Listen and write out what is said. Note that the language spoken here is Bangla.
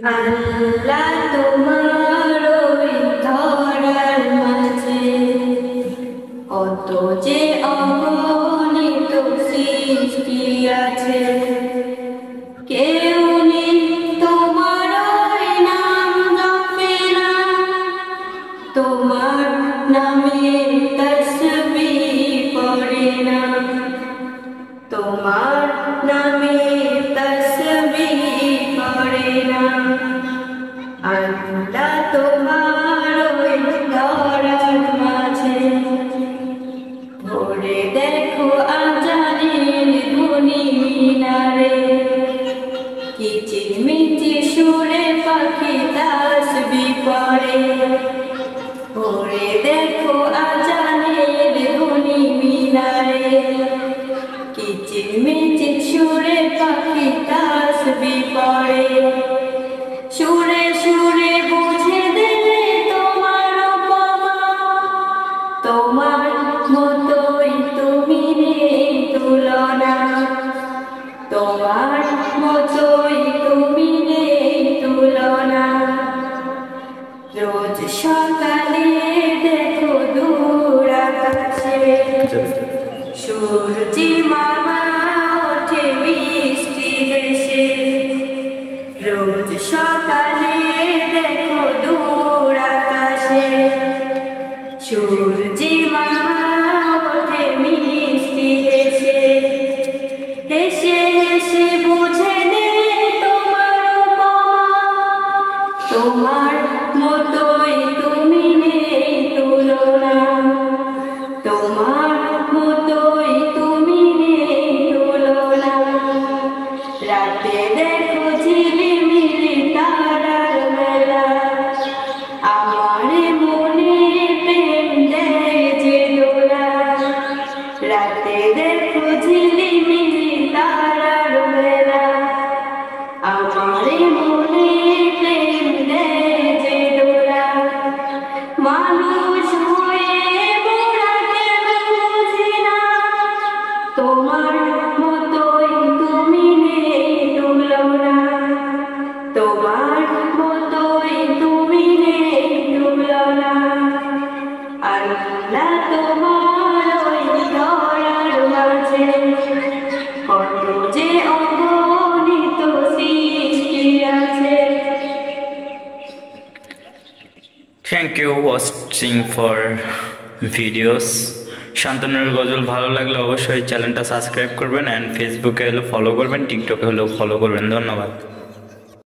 আল্লাহ তোমার ওই ধরার মাঝে কত যে অগণিত সৃষ্টি আছে, কেউ নেই তোমার ওই নাম জপে না, তোমার নামে তসবিহ পড়ে না, তোমার নামে তসবিহ পড়ে না। আল্লাহ তোমার ওই ধরার মাঝে ভোরে দেখো আজানের ধ্বনি মিনারে, কিচিরমিচির সুরে পাখি তাসবিহ পড়ে। ভোরে দেখো আজানের ধ্বনি মিনারে, কিচিরমিচির সুরে পাখি তাসবিহ পড়ে। সুরে সুরে বুঝে দেবে তোমার উপমা, তোমার মতোই তুমি নেই তুলনা, তোমার মতোই তুমি নেই তুলনা। রোজ সকালে দেখো দূর আকাশে সূর্যি মামা ওঠে মিষ্টি হেসে। রোজ সকালে দেখো দূর আকাশে সূর্যি মামা ওঠে মিষ্টি হেসে। হেসে হেসে বুঝে নে তোমার উপমা, তোমার মতোই তুমি নেই তুলনা, তোমার মতোই তুমি নেই তুলনা। রাতে দেখো ঝিলিমিলি তারার মেলা, আমার মনে প্রেম দেয় যে দোলা। রাতে দেখো ঝিলিমিলি তারার মেলা, আমার মনে প্রেম দেয় যে দোলা। মানুষ হয়ে মোরা কেন বুঝি না, তোমার মতোই তুমি নেই তুলনা, তোমার মতোই তুমি নেই তুলনা। আল্লাহ তোমার ওই ধরার মাঝে কত যে অগণিত সৃষ্টি আছে। Thank you watching for videos. শান্তনুর গজল ভালো লাগলে অবশ্যই চ্যানেলটা সাবস্ক্রাইব করবেন, অ্যান্ড ফেসবুকে হলো ফলো করবেন, টিকটকে হলেও ফলো করবেন। ধন্যবাদ।